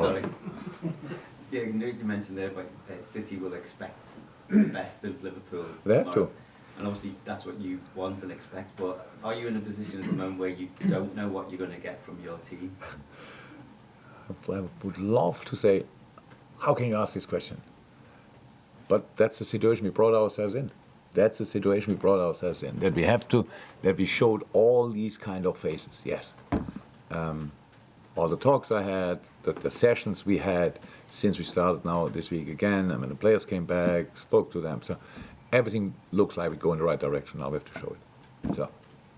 Sorry. Yeah, you mentioned there, but City will expect the best of Liverpool. They have to. And obviously that's what you want and expect, but are you in a position at the moment where you don't know what you're going to get from your team? I would love to say, how can you ask this question? But that's the situation we brought ourselves in. That we have to, that we showed all these kind of faces, yes. All the talks I had, the sessions we had since we started now this week again, the players came back, spoke to them, so everything looks like we go in the right direction. Now we have to show it. So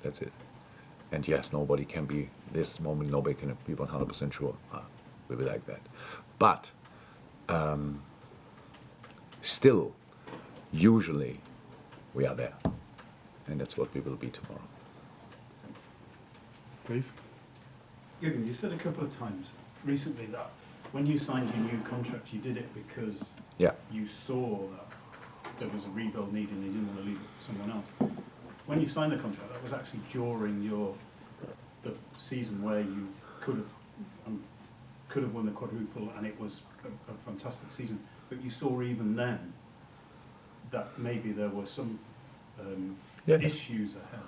that's it. And yes, nobody can be, this moment, nobody can be 100% sure. We'll be like that. But still, usually, we are there. And that's what we will be tomorrow. Dave? Jurgen, you said a couple of times recently that when you signed your new contract, you did it because you saw that there was a rebuild need and you didn't want to leave it for someone else. When you signed the contract, that was actually during the season where you could have won the quadruple, and it was a fantastic season. But you saw even then that maybe there were some issues ahead.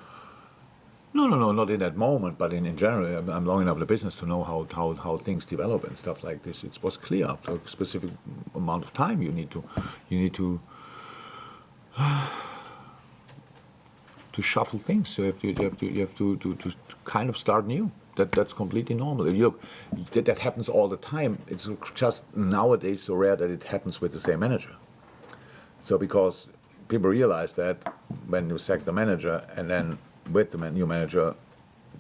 No, not in that moment, but in general, I'm long enough in the business to know how things develop and stuff like this. It was clear after a specific amount of time you need to shuffle things. So you have to kind of start new. That's completely normal. Look, that happens all the time. It's just nowadays so rare that it happens with the same manager. So because people realize that when you sack the manager and then with the new manager,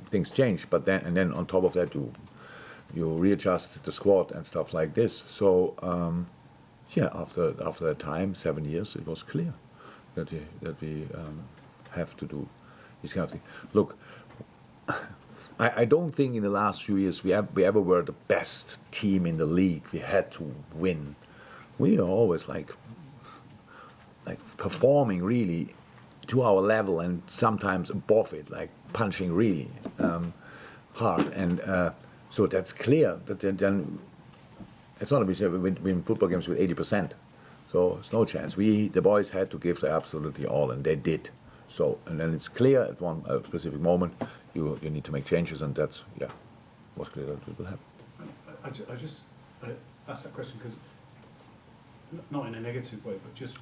things change. But then on top of that, you readjust the squad and stuff like this. So after that time, 7 years, it was clear that we have to do this kind of thing. Look, I don't think in the last few years we ever were the best team in the league. We had to win. We are always like performing really to our level and sometimes above it, like punching really hard. And so that's clear that then it's not that we say we win football games with 80%. So it's no chance. The boys had to give their absolutely all, and they did. So, and then it's clear at one specific moment you need to make changes, and that's, was clear that it will happen. I just asked that question because, not in a negative way, but just,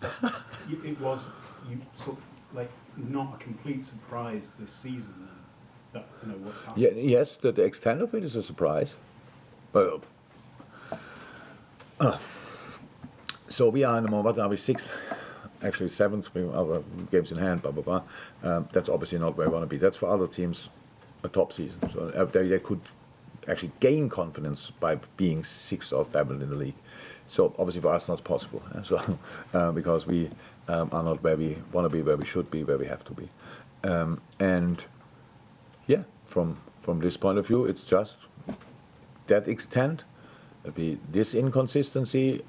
it was sort of like not a complete surprise this season then, that, what's happening. Yeah, yes, the extent of it is a surprise. But, so we are in the moment, are we sixth? Actually seventh, we have games in hand, blah, blah, blah. That's obviously not where we want to be. That's for other teams a top season. So they could actually gain confidence by being sixth or seventh in the league. So obviously for us not possible. So because we are not where we want to be, where we should be, where we have to be. And yeah, from this point of view, it's just that extent, this inconsistency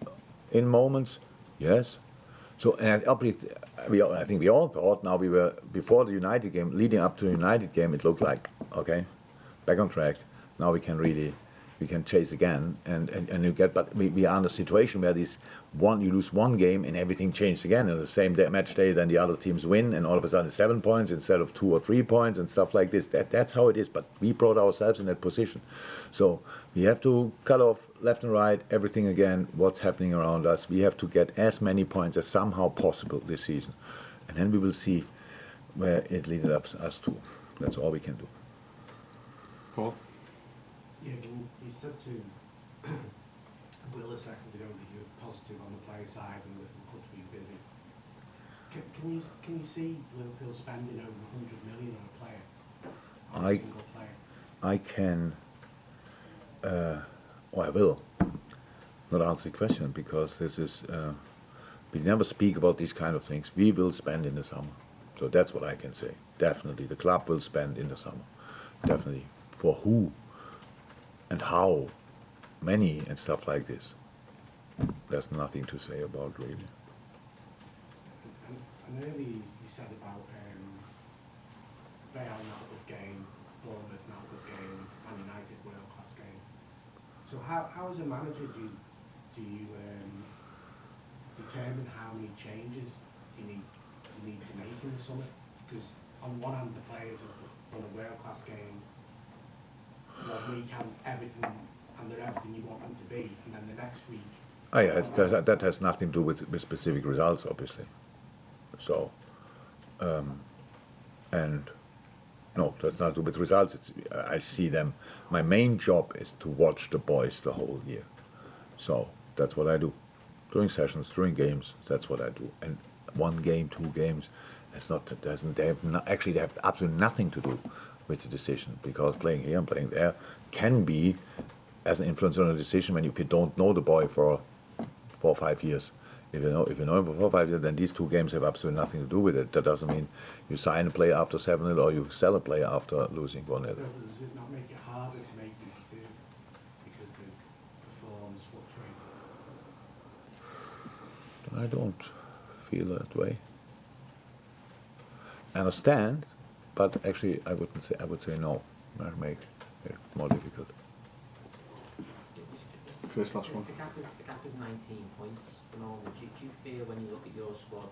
in moments, yes. So, and I think we all thought now we were, before the United game, leading up to the United game, it looked like, okay, back on track. Now we can chase again, and you get, but we are in a situation where you lose one game and everything changed again. And the same match day, then the other teams win, and all of a sudden 7 points instead of 2 or 3 points and stuff like this. That's how it is, but we brought ourselves in that position. So we have to cut off left and right, everything again, what's happening around us. We have to get as many points as somehow possible this season. And then we will see where it leads us to. That's all we can do. Paul? Yeah, you said to Will a second ago that you were positive on the player side and that the club's been busy. Can you see Liverpool spending over 100 million on a player? On a single player? I can, I will not answer the question because this is, we never speak about these kind of things. We will spend in the summer. So that's what I can say. Definitely, the club will spend in the summer. Definitely. For who? And how many and stuff like this. There's nothing to say about really. And earlier you said about Real not a good game, Bournemouth not a good game, Man United world class game. So how as a manager do you determine how many changes you need to make in the summer? Because on one hand the players have done a world class game, 1 week and everything, and they're everything you want them to be, and then the next week. Oh yeah, that has nothing to do with specific results, obviously. So, and no, that's not to do with results. I see them. My main job is to watch the boys the whole year. So that's what I do. During sessions, during games, that's what I do. And 1 game, 2 games, actually they have absolutely nothing to do with the decision, because playing here and playing there can be as an influence on a decision when you don't know the boy for 4 or 5 years. If you know him for 4 or 5 years, then these 2 games have absolutely nothing to do with it. That doesn't mean you sign a player after 7-0 or you sell a player after losing 1-0. Does it not make it harder to make the decision because the form's fluctuating? I don't feel that way. I understand, but actually I would say no. That make it more difficult. First, last one. The gap is 19 points at the moment. Do you feel when you look at your squad,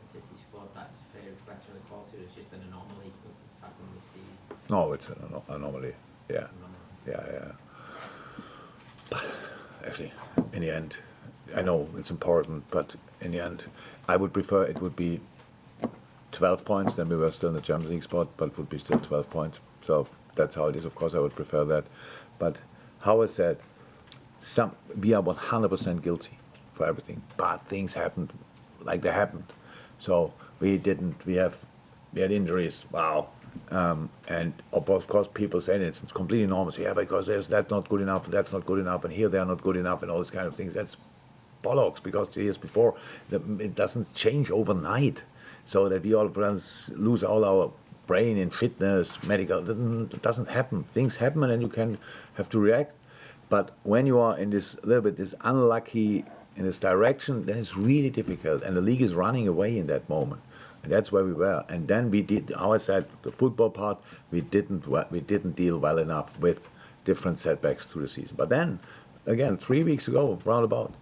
the City squad, that's a fair reflection of the quality, or it's just an anomaly that's happened this season? No, it's an anomaly. Yeah. Yeah. But actually, in the end, I know it's important, but in the end, I would prefer it would be 12 points, then we were still in the Champions League spot, but it would be still 12 points. So that's how it is. Of course, I would prefer that. But how I said, we are 100% guilty for everything. Bad things happened like they happened. So we had injuries, wow. And of course people say it's completely normal. Yeah, because that's not good enough, and that's not good enough, and here they are not good enough, and all these kind of things. That's bollocks, because the years before, it doesn't change overnight. So that we all of a sudden lose all our brain in fitness, medical, it doesn't happen. Things happen and you have to react. But when you are in this unlucky, in this direction, then it's really difficult. And the league is running away in that moment. And that's where we were. And then we did, how I said, the football part, we didn't deal well enough with different setbacks through the season. But then, again, 3 weeks ago, roundabout,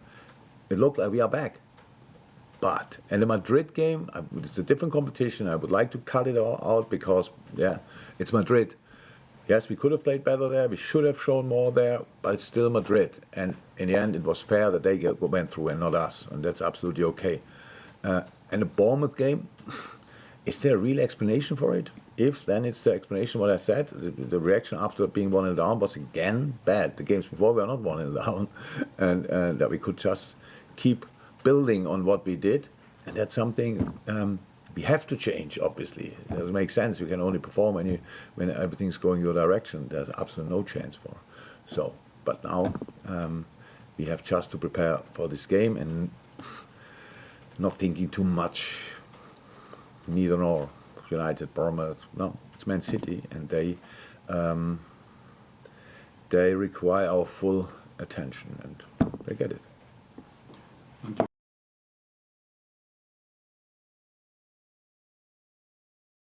it looked like we are back. But in the Madrid game, it's a different competition. I would like to cut it all out because, yeah, it's Madrid. Yes, we could have played better there. We should have shown more there, but it's still Madrid. And in the end, it was fair that they went through and not us, and that's absolutely okay. And the Bournemouth game, is there a real explanation for it? If, then it's the explanation what I said. The reaction after being 1-0 down was again bad. The games before were not 1-0 down, and that we could just keep building on what we did, and that's something we have to change. Obviously, it doesn't make sense. You can only perform when everything's going your direction. There's absolutely no chance for. So, but now we have just to prepare for this game and not thinking too much. Neither nor United, Bournemouth. No, it's Man City, and they require our full attention, and they get it.